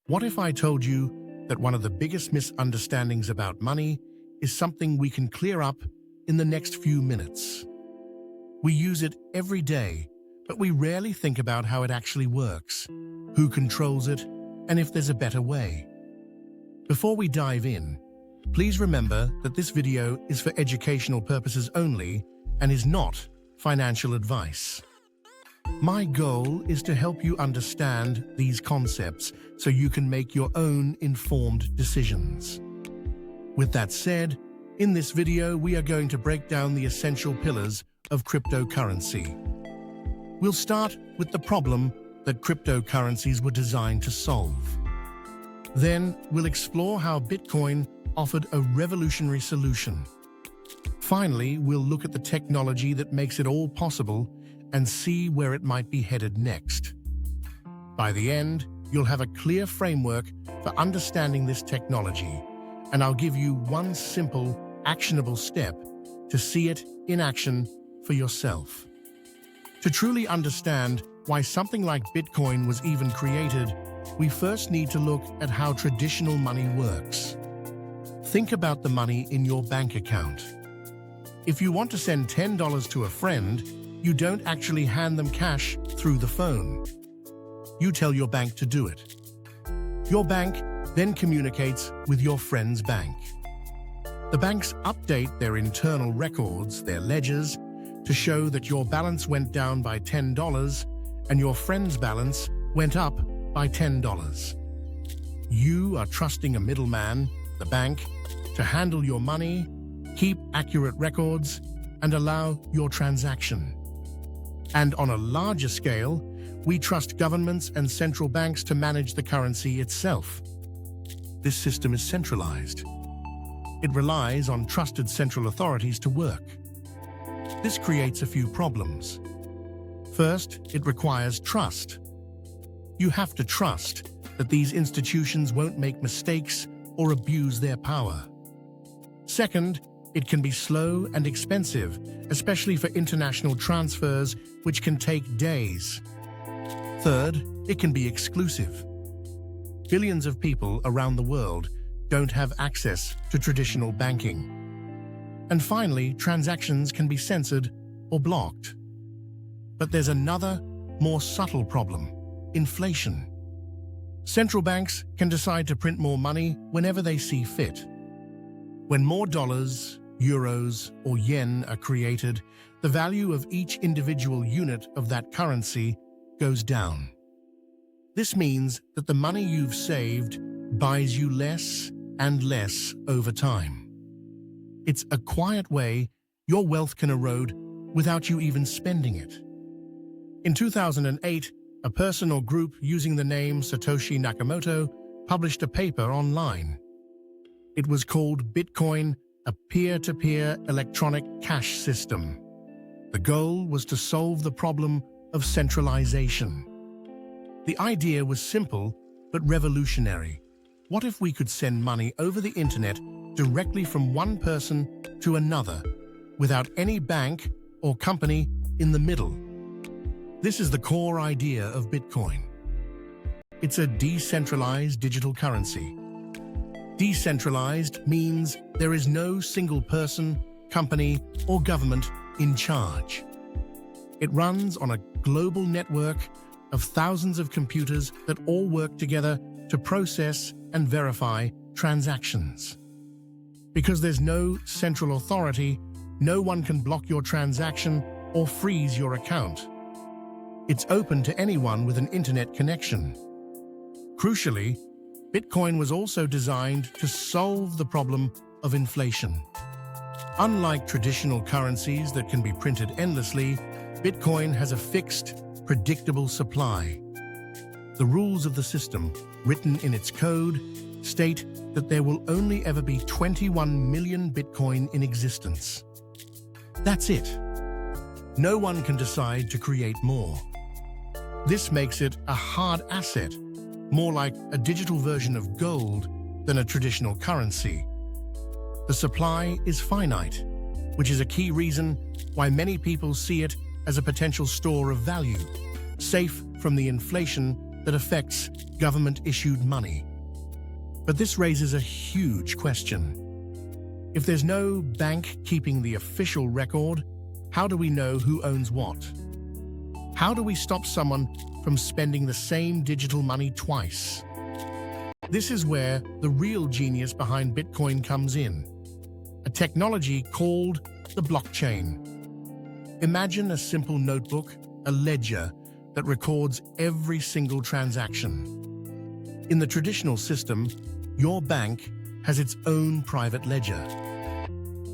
What if I told you that one of the biggest misunderstandings about money is something we can clear up in the next few minutes? We use it every day, but we rarely think about how it actually works, who controls it, and if there's a better way. Before we dive in, please remember that this video is for educational purposes only and is not financial advice. My goal is to help you understand these concepts so you can make your own informed decisions. With that said, in this video we are going to break down the essential pillars of cryptocurrency. We'll start with the problem that cryptocurrencies were designed to solve. Then we'll explore how Bitcoin offered a revolutionary solution. Finally, we'll look at the technology that makes it all possible and see where it might be headed next. By the end, you'll have a clear framework for understanding this technology, and I'll give you one simple, actionable step to see it in action for yourself. To truly understand why something like Bitcoin was even created, we first need to look at how traditional money works. Think about the money in your bank account. If you want to send $10 to a friend, you don't actually hand them cash through the phone. You tell your bank to do it. Your bank then communicates with your friend's bank. The banks update their internal records, their ledgers, to show that your balance went down by $10 and your friend's balance went up by $10. You are trusting a middleman, the bank, to handle your money, keep accurate records, and allow your transaction. And on a larger scale, we trust governments and central banks to manage the currency itself. This system is centralized. It relies on trusted central authorities to work. This creates a few problems. First, it requires trust. You have to trust that these institutions won't make mistakes or abuse their power. Second, it can be slow and expensive, especially for international transfers, which can take days. Third, it can be exclusive. Billions of people around the world don't have access to traditional banking. And finally, transactions can be censored or blocked. But there's another, more subtle problem: inflation. Central banks can decide to print more money whenever they see fit. When more dollars, euros, or yen are created, the value of each individual unit of that currency goes down. This means that the money you've saved buys you less and less over time. It's a quiet way your wealth can erode without you even spending it. In 2008, a person or group using the name Satoshi Nakamoto published a paper online. It was called Bitcoin, a peer-to-peer electronic cash system. The goal was to solve the problem of centralization. The idea was simple but revolutionary. What if we could send money over the internet directly from one person to another, without any bank or company in the middle? This is the core idea of Bitcoin. It's a decentralized digital currency. Decentralized means there is no single person, company, or government in charge. It runs on a global network of thousands of computers that all work together to process and verify transactions. Because there's no central authority, no one can block your transaction or freeze your account. It's open to anyone with an internet connection. Crucially, Bitcoin was also designed to solve the problem of inflation. Unlike traditional currencies that can be printed endlessly, Bitcoin has a fixed, predictable supply. The rules of the system, written in its code, state that there will only ever be 21 million Bitcoin in existence. That's it. No one can decide to create more. This makes it a hard asset, more like a digital version of gold than a traditional currency. The supply is finite, which is a key reason why many people see it as a potential store of value, safe from the inflation that affects government-issued money. But this raises a huge question. If there's no bank keeping the official record, how do we know who owns what? How do we stop someone from spending the same digital money twice? This is where the real genius behind Bitcoin comes in, a technology called the blockchain. Imagine a simple notebook, a ledger that records every single transaction. In the traditional system, your bank has its own private ledger.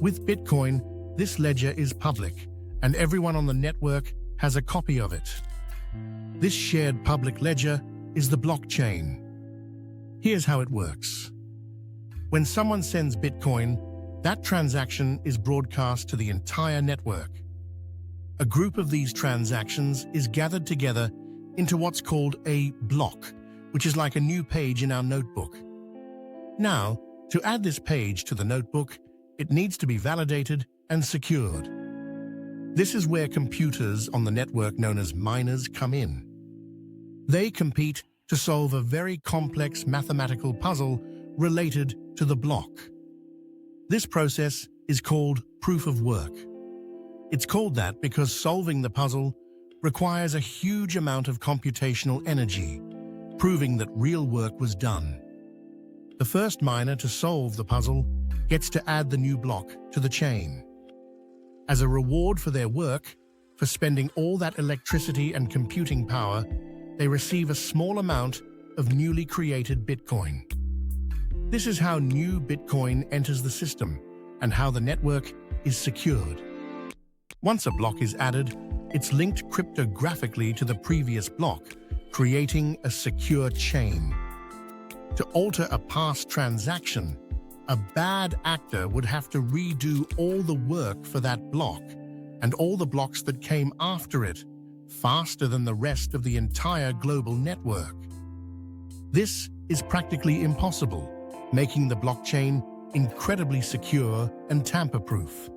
With Bitcoin, this ledger is public, and everyone on the network has a copy of it. This shared public ledger is the blockchain. Here's how it works. When someone sends Bitcoin, that transaction is broadcast to the entire network. A group of these transactions is gathered together into what's called a block, which is like a new page in our notebook. Now, to add this page to the notebook, it needs to be validated and secured. This is where computers on the network known as miners come in. They compete to solve a very complex mathematical puzzle related to the block. This process is called proof of work. It's called that because solving the puzzle requires a huge amount of computational energy, proving that real work was done. The first miner to solve the puzzle gets to add the new block to the chain. As a reward for their work, for spending all that electricity and computing power, they receive a small amount of newly created Bitcoin. This is how new Bitcoin enters the system and how the network is secured. Once a block is added, it's linked cryptographically to the previous block, creating a secure chain. To alter a past transaction, a bad actor would have to redo all the work for that block and all the blocks that came after it, faster than the rest of the entire global network. This is practically impossible, making the blockchain incredibly secure and tamper-proof.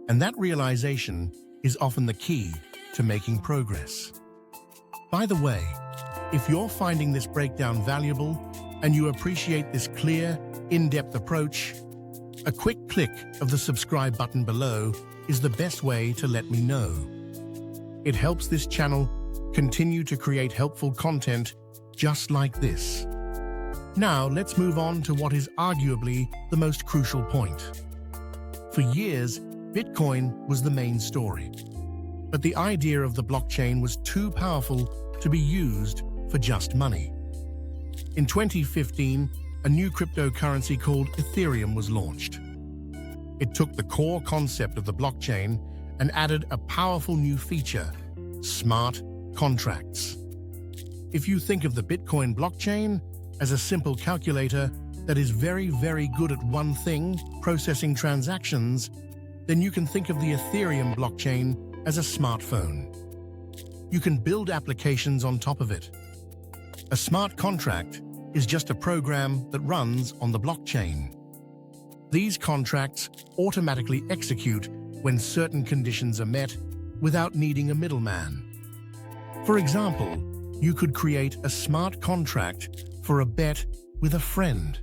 And that realization is often the key to making progress. By the way, if you're finding this breakdown valuable and you appreciate this clear, in-depth approach, a quick click of the subscribe button below is the best way to let me know. It helps this channel continue to create helpful content just like this. Now, let's move on to what is arguably the most crucial point. For years, Bitcoin was the main story. But the idea of the blockchain was too powerful to be used for just money. In 2015, a new cryptocurrency called Ethereum was launched. It took the core concept of the blockchain and added a powerful new feature: smart contracts. If you think of the Bitcoin blockchain as a simple calculator that is very, very good at one thing, processing transactions, then you can think of the Ethereum blockchain as a smartphone. You can build applications on top of it. A smart contract is just a program that runs on the blockchain. These contracts automatically execute when certain conditions are met without needing a middleman. For example, you could create a smart contract for a bet with a friend.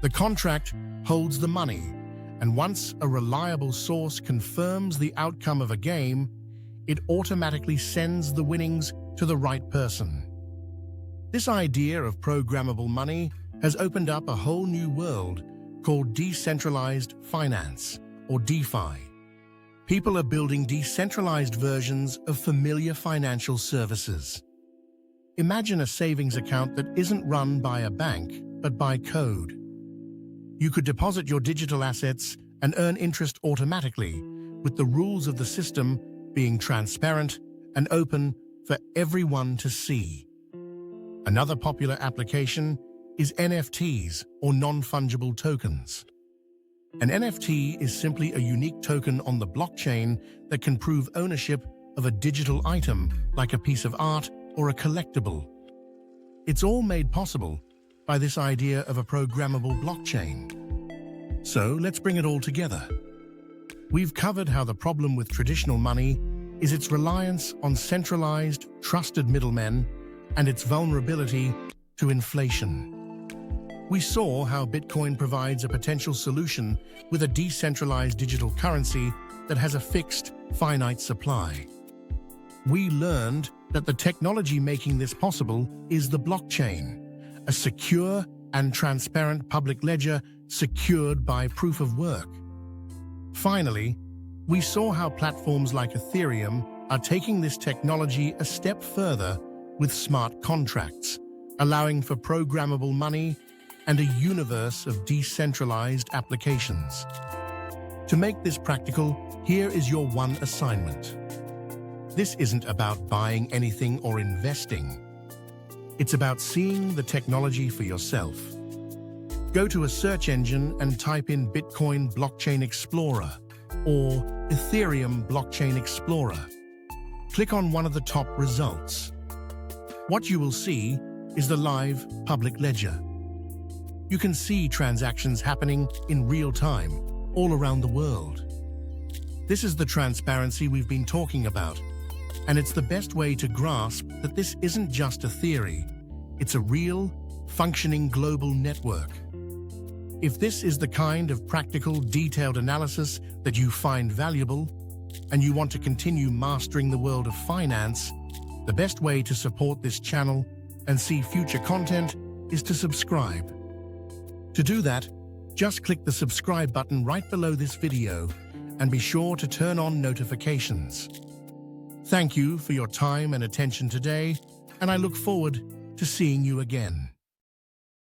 The contract holds the money, and once a reliable source confirms the outcome of a game, it automatically sends the winnings to the right person. This idea of programmable money has opened up a whole new world called decentralized finance, or DeFi. People are building decentralized versions of familiar financial services. Imagine a savings account that isn't run by a bank, but by code. You could deposit your digital assets and earn interest automatically, with the rules of the system being transparent and open for everyone to see. Another popular application is NFTs, or non-fungible tokens. An NFT is simply a unique token on the blockchain that can prove ownership of a digital item, like a piece of art or a collectible. It's all made possible by this idea of a programmable blockchain. So let's bring it all together. We've covered how the problem with traditional money is its reliance on centralized, trusted middlemen and its vulnerability to inflation. We saw how Bitcoin provides a potential solution with a decentralized digital currency that has a fixed, finite supply. We learned that the technology making this possible is the blockchain, a secure and transparent public ledger secured by proof of work. Finally, we saw how platforms like Ethereum are taking this technology a step further with smart contracts, allowing for programmable money and a universe of decentralized applications. To make this practical, here is your one assignment. This isn't about buying anything or investing. It's about seeing the technology for yourself. Go to a search engine and type in Bitcoin Blockchain Explorer or Ethereum Blockchain Explorer. Click on one of the top results. What you will see is the live public ledger. You can see transactions happening in real time all around the world. This is the transparency we've been talking about, and it's the best way to grasp that this isn't just a theory. It's a real, functioning global network. If this is the kind of practical, detailed analysis that you find valuable, and you want to continue mastering the world of finance, the best way to support this channel and see future content is to subscribe. To do that, just click the subscribe button right below this video and be sure to turn on notifications. Thank you for your time and attention today, and I look forward to seeing you again.